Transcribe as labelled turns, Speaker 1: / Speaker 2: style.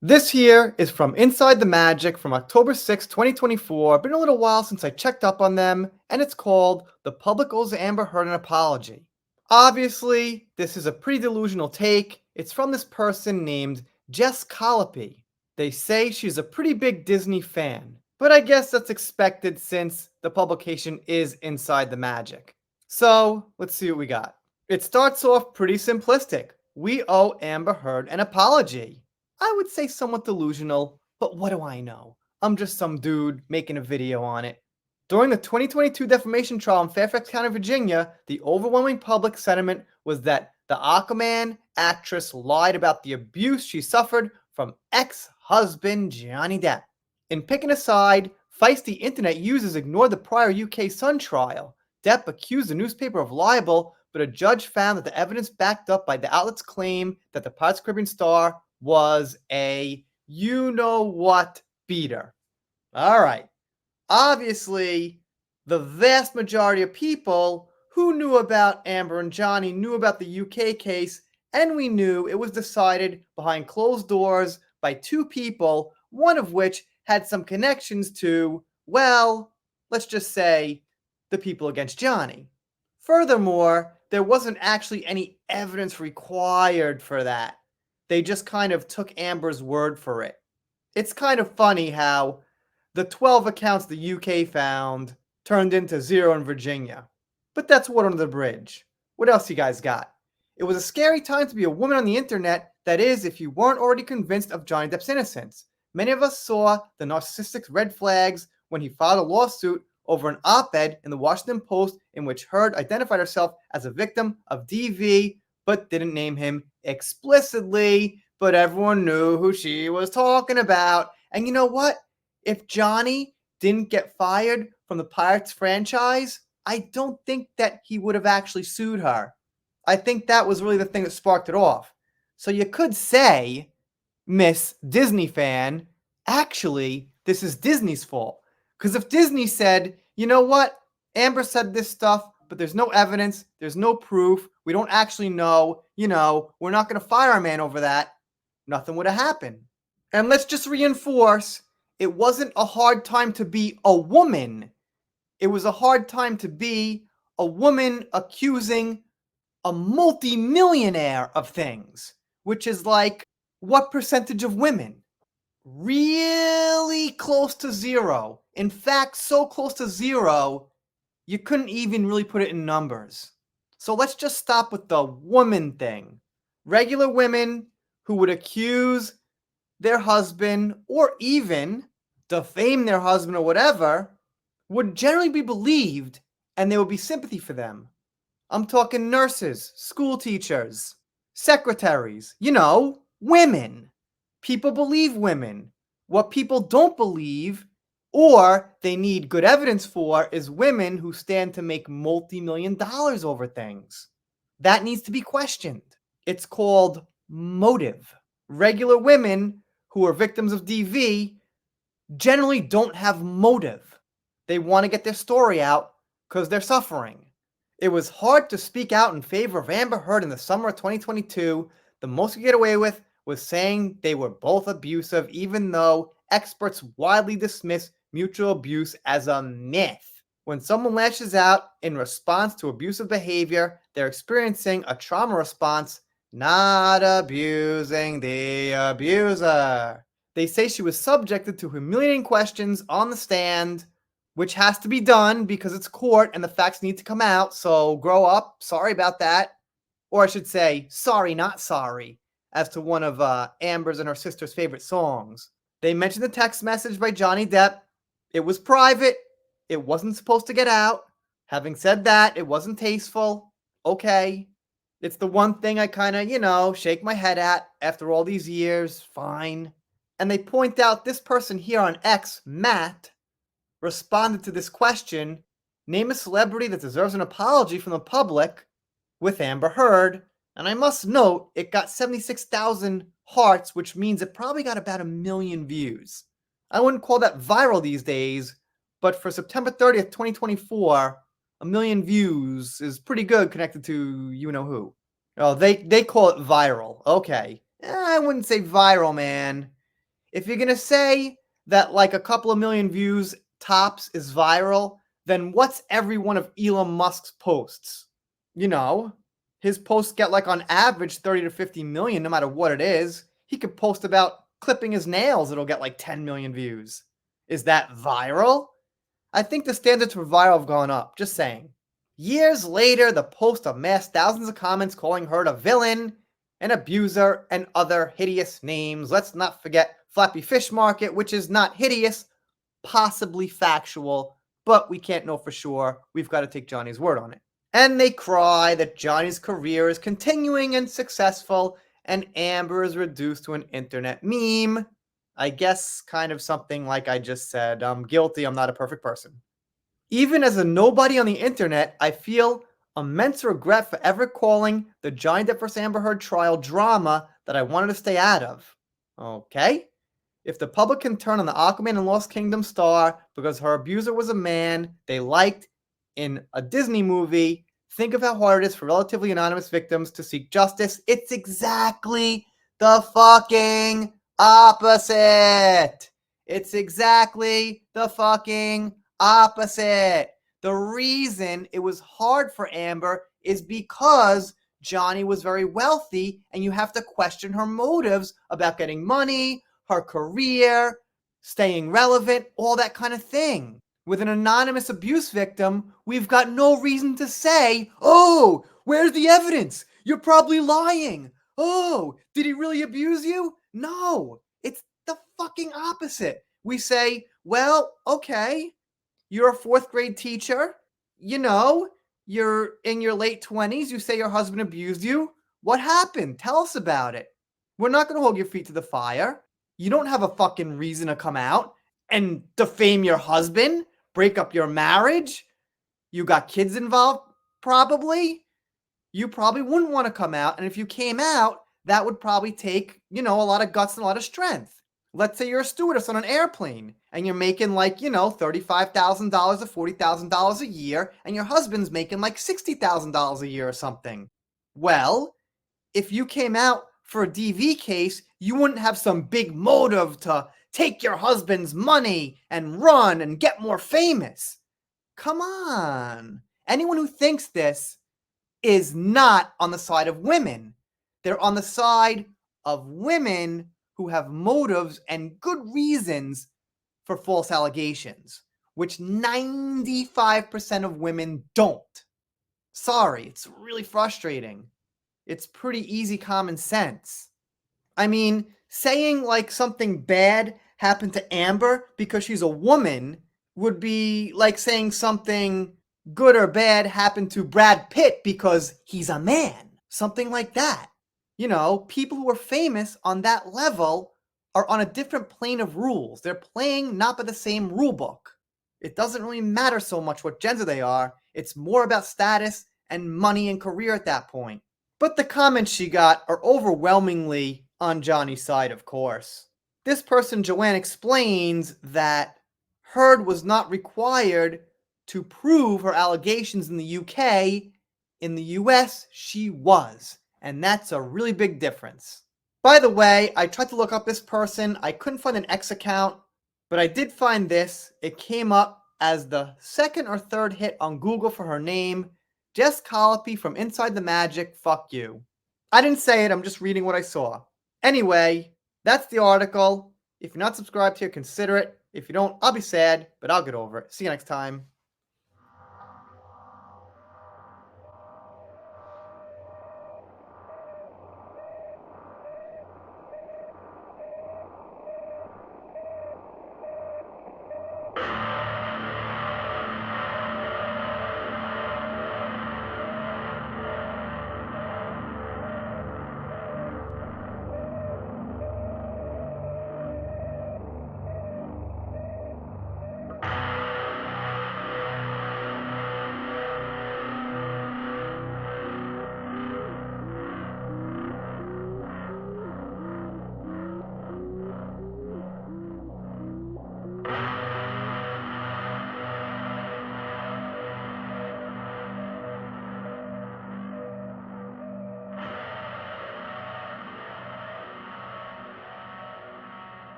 Speaker 1: This here is from Inside the Magic from October 6, 2024. Been a little while since I checked up on them, and it's called The Public Owes Amber Heard an Apology. Obviously, this is a pretty delusional take. It's from this person named Jess Colopy. They say she's a pretty big Disney fan, but I guess that's expected since the publication is Inside the Magic. So, let's see what we got. It starts off pretty simplistic. We owe Amber Heard an apology. I would say somewhat delusional, but what do I know? I'm just some dude making a video on it. During the 2022 defamation trial in Fairfax County, Virginia, the overwhelming public sentiment was that the Aquaman actress lied about the abuse she suffered from ex-husband Johnny Depp. In picking a side, feisty internet users ignored the prior UK Sun trial. Depp accused the newspaper of libel, but a judge found that the evidence backed up by the outlet's claim that the Pirates of the Caribbean star was a you-know-what beater. All right. Obviously, the vast majority of people who knew about Amber and Johnny knew about the UK case, and we knew it was decided behind closed doors by two people, one of which had some connections to, well, let's just say, the people against Johnny. Furthermore, there wasn't actually any evidence required for that. They just kind of took Amber's word for it. It's kind of funny how the 12 accounts the UK found turned into 0 in Virginia. But that's water under the bridge. What else you guys got? It was a scary time to be a woman on the internet, that is, if you weren't already convinced of Johnny Depp's innocence. Many of us saw the narcissistic red flags when he filed a lawsuit over an op-ed in the Washington Post in which Heard identified herself as a victim of DV but didn't name him explicitly, but everyone knew who she was talking about. And you know what? If Johnny didn't get fired from the Pirates franchise, I don't think that he would have actually sued her. I think that was really the thing that sparked it off. So you could say, Miss Disney fan, actually, this is Disney's fault. Because if Disney said, you know what, Amber said this stuff, but there's no evidence, there's no proof, we don't actually know, we're not going to fire our man over that, nothing would have happened. And let's just reinforce, it wasn't a hard time to be a woman. It was a hard time to be a woman accusing a multi-millionaire of things, which is like, what percentage of women? Really close to 0. In fact, so close to 0, you couldn't even really put it in numbers. So let's just stop with the woman thing. Regular women who would accuse their husband or even defame their husband or whatever would generally be believed, and there would be sympathy for them. I'm talking nurses, school teachers, secretaries, women. People believe women. What people don't believe, or they need good evidence for, is women who stand to make multi-million dollars over things. That needs to be questioned. It's called motive. Regular women who are victims of DV generally don't have motive. They want to get their story out because they're suffering. It was hard to speak out in favor of Amber Heard in the summer of 2022. The most you get away with was saying they were both abusive, even though experts widely dismiss mutual abuse as a myth. When someone lashes out in response to abusive behavior, they're experiencing a trauma response, not abusing the abuser. They say she was subjected to humiliating questions on the stand, which has to be done because it's court and the facts need to come out, so grow up. Sorry about that. Or I should say, sorry, not sorry, as to one of Amber's and her sister's favorite songs. They mentioned the text message by Johnny Depp. It was private. It wasn't supposed to get out. Having said that, it wasn't tasteful. Okay. It's the one thing I kind of, shake my head at after all these years. Fine. And they point out this person here on X, Matt, responded to this question, name a celebrity that deserves an apology from the public, with Amber Heard. And I must note, it got 76,000 hearts, which means it probably got about 1 million views. I wouldn't call that viral these days, but for September 30th, 2024, 1 million views is pretty good connected to you-know-who. Oh, they call it viral. Okay. I wouldn't say viral, man. If you're gonna say that like a couple of million views tops is viral, then what's every one of Elon Musk's posts? You know, his posts get like on average 30 to 50 million no matter what it is. He could post about clipping his nails, it'll get like 10 million views. Is that viral? I think the standards for viral have gone up, just saying. Years later, the post amassed thousands of comments calling her a villain, an abuser, and other hideous names. Let's not forget Flappy Fish Market, which is not hideous, possibly factual, but we can't know for sure. We've got to take Johnny's word on it. And they cry that Johnny's career is continuing and successful, and Amber is reduced to an internet meme. I guess kind of something like I just said. I'm guilty, I'm not a perfect person. Even as a nobody on the internet, I feel immense regret for ever calling the Johnny Depp vs. Amber Heard trial drama that I wanted to stay out of. Okay? If the public can turn on the Aquaman and Lost Kingdom star because her abuser was a man they liked in a Disney movie, think of how hard it is for relatively anonymous victims to seek justice. It's exactly the fucking opposite. It's exactly the fucking opposite. The reason it was hard for Amber is because Johnny was very wealthy, and you have to question her motives about getting money, her career, staying relevant, all that kind of thing. With an anonymous abuse victim, we've got no reason to say, oh, where's the evidence? You're probably lying. Oh, did he really abuse you? No, it's the fucking opposite. We say, well, okay, you're a fourth grade teacher. You know, you're in your late 20s. You say your husband abused you. What happened? Tell us about it. We're not going to hold your feet to the fire. You don't have a fucking reason to come out and defame your husband, break up your marriage. You got kids involved, probably. You probably wouldn't want to come out. And if you came out, that would probably take, a lot of guts and a lot of strength. Let's say you're a stewardess on an airplane and you're making like, $35,000 or $40,000 a year, and your husband's making like $60,000 a year or something. Well, if you came out for a DV case, you wouldn't have some big motive to take your husband's money and run and get more famous. Come on. Anyone who thinks this is not on the side of women. They're on the side of women who have motives and good reasons for false allegations, which 95% of women don't. Sorry, it's really frustrating. It's pretty easy common sense. I mean, saying like something bad happened to Amber because she's a woman would be like saying something good or bad happened to Brad Pitt because he's a man. Something like that. People who are famous on that level are on a different plane of rules. They're playing not by the same rule book. It doesn't really matter so much what gender they are. It's more about status and money and career at that point. But the comments she got are overwhelmingly on Johnny's side, of course. This person, Joanne, explains that Heard was not required to prove her allegations in the UK. In the US, she was. And that's a really big difference. By the way, I tried to look up this person. I couldn't find an X account, but I did find this. It came up as the second or third hit on Google for her name. Jess Colopy from Inside the Magic, fuck you. I didn't say it, I'm just reading what I saw. Anyway, that's the article. If you're not subscribed here, consider it. If you don't, I'll be sad, but I'll get over it. See you next time.